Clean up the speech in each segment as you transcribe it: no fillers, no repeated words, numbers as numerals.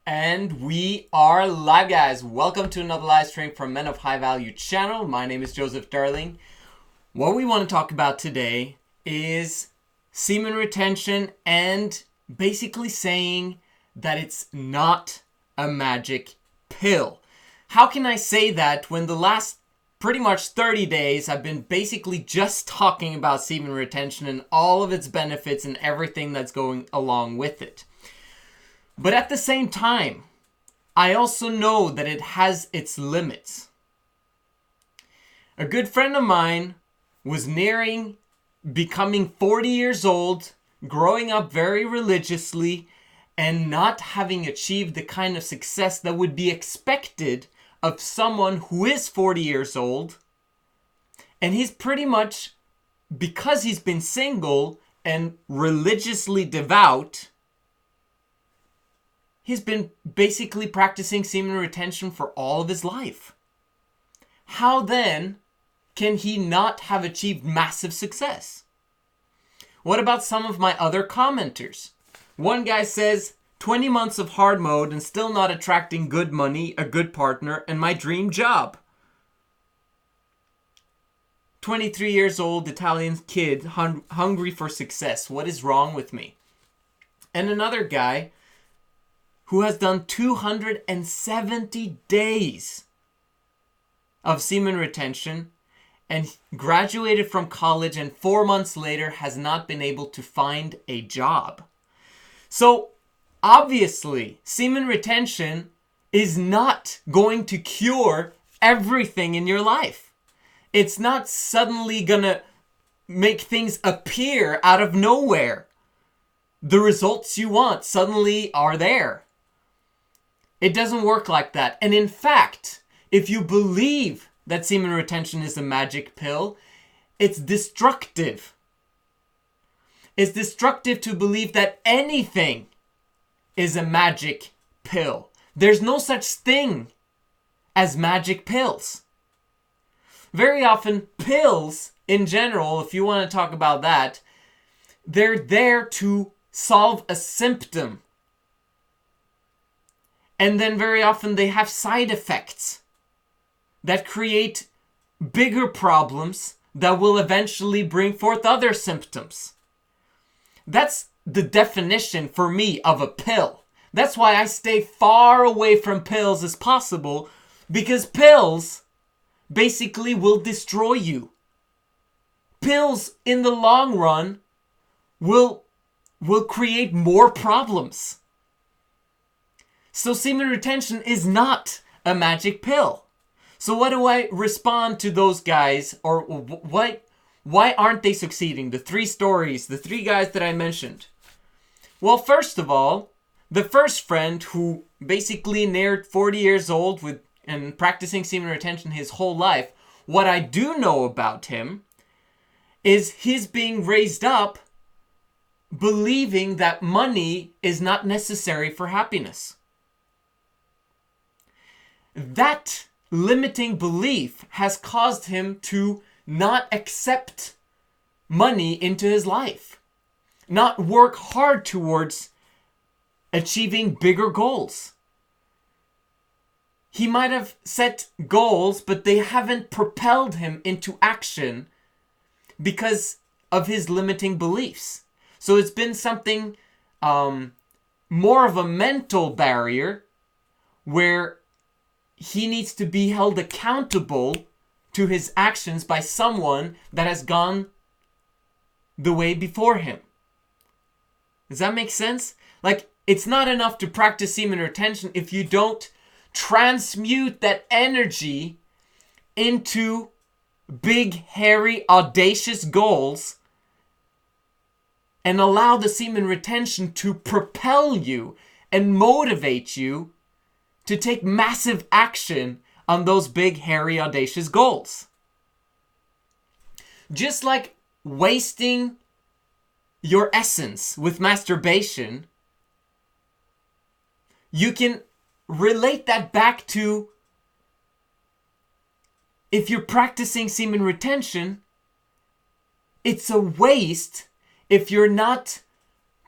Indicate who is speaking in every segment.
Speaker 1: And we are live, guys. Welcome to another live stream from Men of High Value channel. My name is Joseph Darling. What we want to talk about today is semen retention and basically saying that it's not a magic pill. How can I say that when the last pretty much 30 days I've been basically just talking about semen retention and all of its benefits and everything that's going along with it? But at the same time, I also know that it has its limits. A good friend of mine was nearing becoming 40 years old, growing up very religiously, and not having achieved the kind of success that would be expected of someone who is 40 years old. And he's pretty much, because he's been single and religiously devout, he's been basically practicing semen retention for all of his life. How then can he not have achieved massive success? What about some of my other commenters? One guy says, 20 months of hard mode and still not attracting good money, a good partner, and my dream job. 23 years old Italian kid hungry for success. What is wrong with me? And another guy who has done 270 days of semen retention and graduated from college and 4 months later has not been able to find a job. So obviously, semen retention is not going to cure everything in your life. It's not suddenly gonna make things appear out of nowhere. The results you want suddenly are there. It doesn't work like that. And in fact, if you believe that semen retention is a magic pill, it's destructive. It's destructive to believe that anything is a magic pill. There's no such thing as magic pills. Very often, pills in general, if you want to talk about that, they're there to solve a symptom. And then very often they have side effects that create bigger problems that will eventually bring forth other symptoms. That's the definition for me of a pill. That's why I stay far away from pills as possible, because pills basically will destroy you. Pills in the long run will create more problems. So semen retention is not a magic pill. So what do I respond to those guys, or why aren't they succeeding? The three stories, the three guys that I mentioned. Well, first of all, the first friend who basically neared 40 years old and practicing semen retention his whole life, what I do know about him is he's being raised up believing that money is not necessary for happiness. That limiting belief has caused him to not accept money into his life, not work hard towards achieving bigger goals. He might have set goals, but they haven't propelled him into action because of his limiting beliefs. So it's been something more of a mental barrier where he needs to be held accountable to his actions by someone that has gone the way before him. Does that make sense? Like, it's not enough to practice semen retention if you don't transmute that energy into big, hairy, audacious goals and allow the semen retention to propel you and motivate you to take massive action on those big, hairy, audacious goals. Just like wasting your essence with masturbation, you can relate that back to if you're practicing semen retention, it's a waste if you're not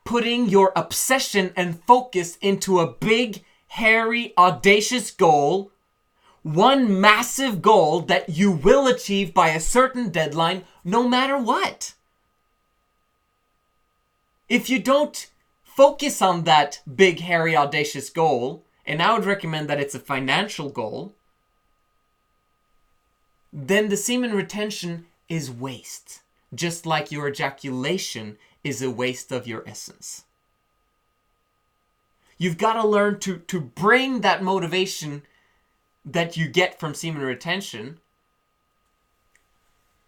Speaker 1: putting your obsession and focus into a big, hairy, audacious goal, one massive goal that you will achieve by a certain deadline, no matter what. If you don't focus on that big, hairy, audacious goal, and I would recommend that it's a financial goal, then the semen retention is waste. Just like your ejaculation is a waste of your essence. You've got to learn to bring that motivation that you get from semen retention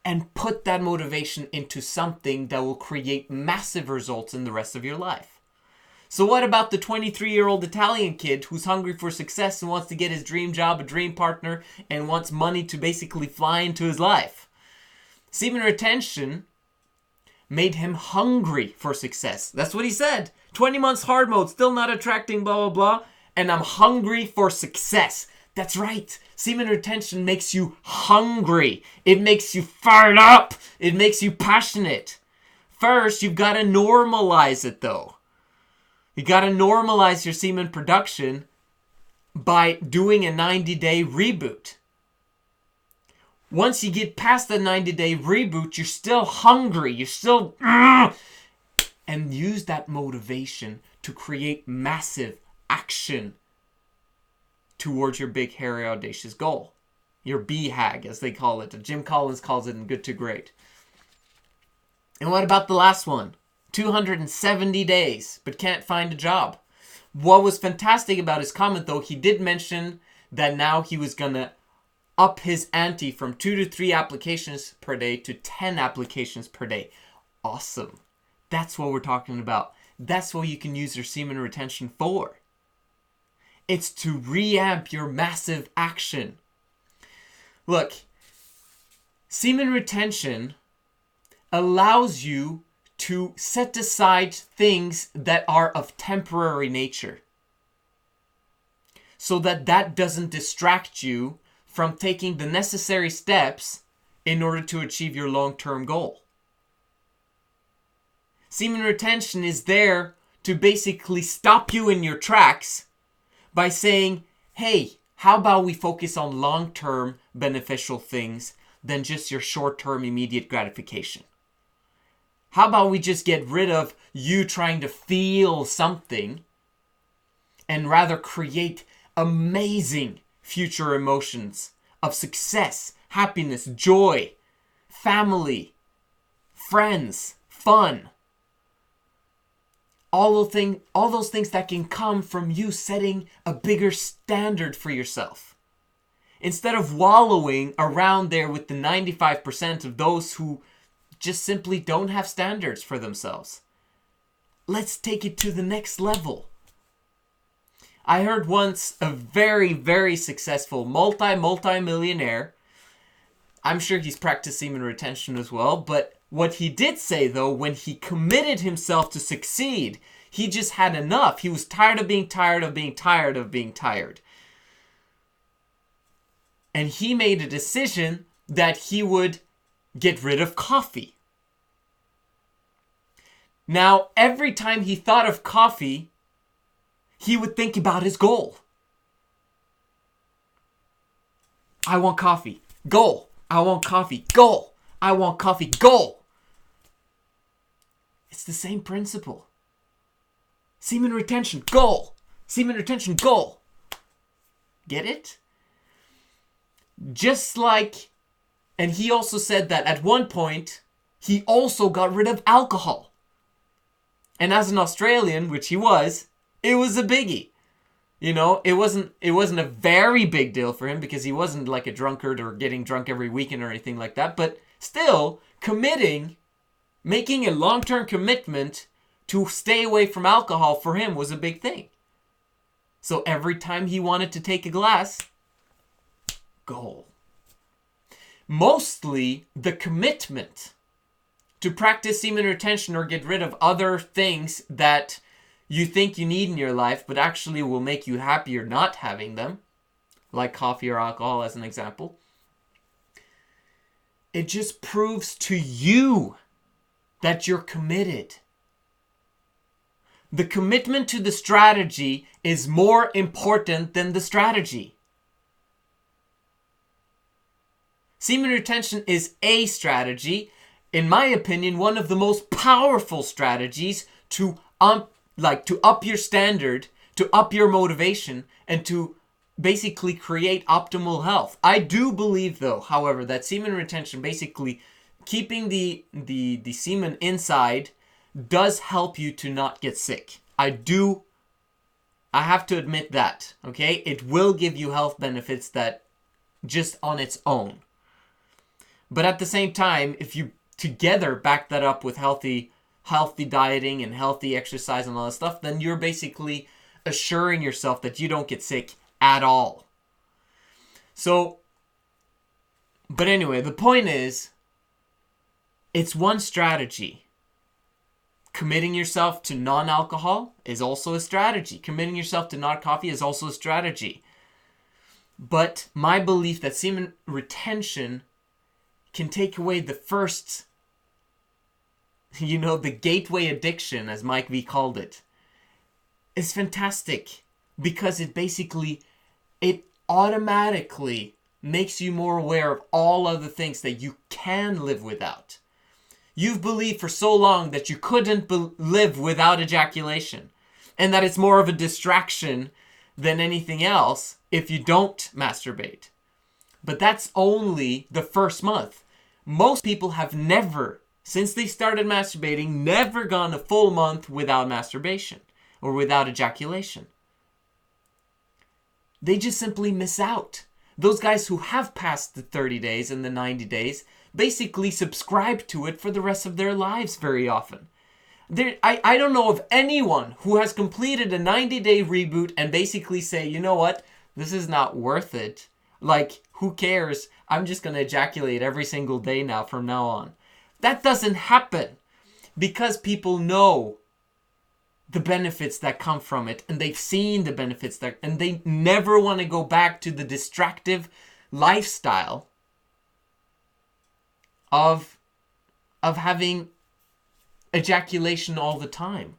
Speaker 1: and put that motivation into something that will create massive results in the rest of your life. So what about the 23-year-old Italian kid who's hungry for success and wants to get his dream job, a dream partner, and wants money to basically fly into his life? Semen retention made him hungry for success. That's what he said. 20 months hard mode, still not attracting, blah, blah, blah. And I'm hungry for success. That's right. Semen retention makes you hungry. It makes you fired up. It makes you passionate. First, you've got to normalize it though. You got to normalize your semen production by doing a 90-day reboot. Once you get past the 90-day reboot, you're still hungry. You're still... And use that motivation to create massive action towards your big, hairy, audacious goal. Your BHAG, as they call it. Jim Collins calls it in Good to Great. And what about the last one? 270 days, but can't find a job. What was fantastic about his comment, though, he did mention that now he was going to up his ante from 2 to 3 applications per day to 10 applications per day. Awesome. That's what we're talking about. That's what you can use your semen retention for. It's to reamp your massive action. Look, semen retention allows you to set aside things that are of temporary nature, so that doesn't distract you from taking the necessary steps in order to achieve your long-term goal. Semen retention is there to basically stop you in your tracks by saying, hey, how about we focus on long-term beneficial things than just your short-term immediate gratification? How about we just get rid of you trying to feel something and rather create amazing future emotions of success, happiness, joy, family, friends, fun. All those things that can come from you setting a bigger standard for yourself. Instead of wallowing around there with the 95% of those who just simply don't have standards for themselves. Let's take it to the next level. I heard once a very, very successful multi-millionaire. I'm sure he's practiced semen retention as well, but what he did say though, when he committed himself to succeed, he just had enough. He was tired of being tired of being tired of being tired. And he made a decision that he would get rid of coffee. Now, every time he thought of coffee, he would think about his goal. I want coffee. Goal. I want coffee. Goal. I want coffee. Goal. It's the same principle. Semen retention. Goal. Semen retention. Goal. Get it? Just like, and he also said that at one point, he also got rid of alcohol. And as an Australian, which he was, it was a biggie. You know, it wasn't a very big deal for him because he wasn't like a drunkard or getting drunk every weekend or anything like that. But still, making a long-term commitment to stay away from alcohol for him was a big thing. So every time he wanted to take a glass, goal. Mostly the commitment to practice semen retention or get rid of other things that you think you need in your life, but actually will make you happier not having them, like coffee or alcohol as an example. It just proves to you that you're committed. The commitment to the strategy is more important than the strategy. Semen retention is a strategy, in my opinion, one of the most powerful strategies to up your standard, to up your motivation, and to basically create optimal health. I do believe, though, however, that semen retention, basically keeping the semen inside, does help you to not get sick. I have to admit that, okay? It will give you health benefits that just on its own. But at the same time, if you together back that up with healthy dieting and healthy exercise and all that stuff, then you're basically assuring yourself that you don't get sick at all. So, but anyway, the point is, it's one strategy. Committing yourself to non-alcohol is also a strategy. Committing yourself to not coffee is also a strategy. But my belief that semen retention can take away the first, the gateway addiction, as Mike V called it, is fantastic, because it automatically makes you more aware of all other things that you can live without. You've believed for so long that you couldn't live without ejaculation, and that it's more of a distraction than anything else if you don't masturbate. But that's only the first month. Most people have never, since they started masturbating, never gone a full month without masturbation or without ejaculation. They just simply miss out. Those guys who have passed the 30 days and the 90 days basically subscribe to it for the rest of their lives very often. I don't know of anyone who has completed a 90-day reboot and basically say, you know what, this is not worth it. Like, who cares? I'm just going to ejaculate every single day now from now on. That doesn't happen, because people know the benefits that come from it, and they've seen the benefits and they never want to go back to the distractive lifestyle of having ejaculation all the time.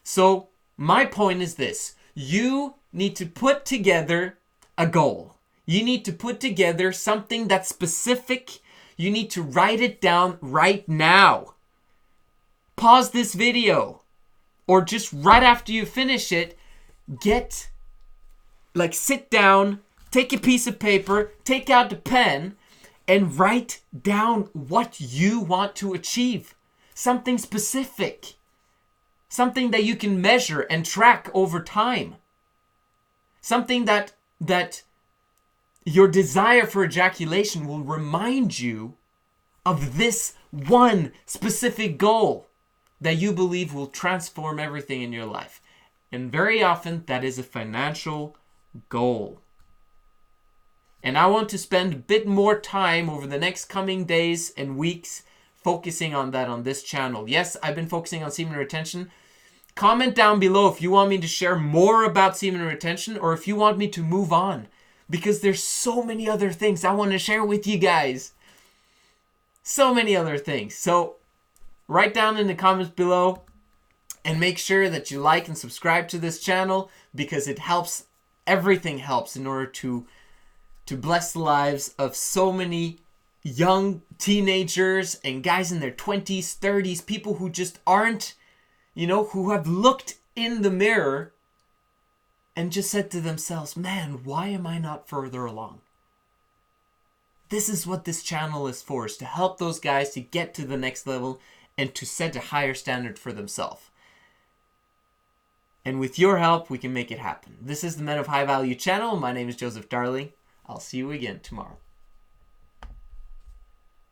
Speaker 1: So my point is this: you need to put together a goal. You need to put together something that's specific. You need to write it down right now. Pause this video, or just right after you finish it, sit down, take a piece of paper, take out the pen, and write down what you want to achieve. Something specific. Something that you can measure and track over time. Something that your desire for ejaculation will remind you of this one specific goal that you believe will transform everything in your life. And very often that is a financial goal. And I want to spend a bit more time over the next coming days and weeks focusing on that on this channel. Yes, I've been focusing on semen retention. Comment down below if you want me to share more about semen retention, or if you want me to move on, because there's so many other things I want to share with you guys. So many other things. So write down in the comments below, and make sure that you like and subscribe to this channel, because it helps. Everything helps in order to bless the lives of so many young teenagers and guys in their 20s, 30s, people who just aren't, who have looked in the mirror and just said to themselves, man, why am I not further along? This is what this channel is for, is to help those guys to get to the next level and to set a higher standard for themselves. And with your help, we can make it happen. This is the Men of High Value channel. My name is Joseph Darling. I'll see you again tomorrow.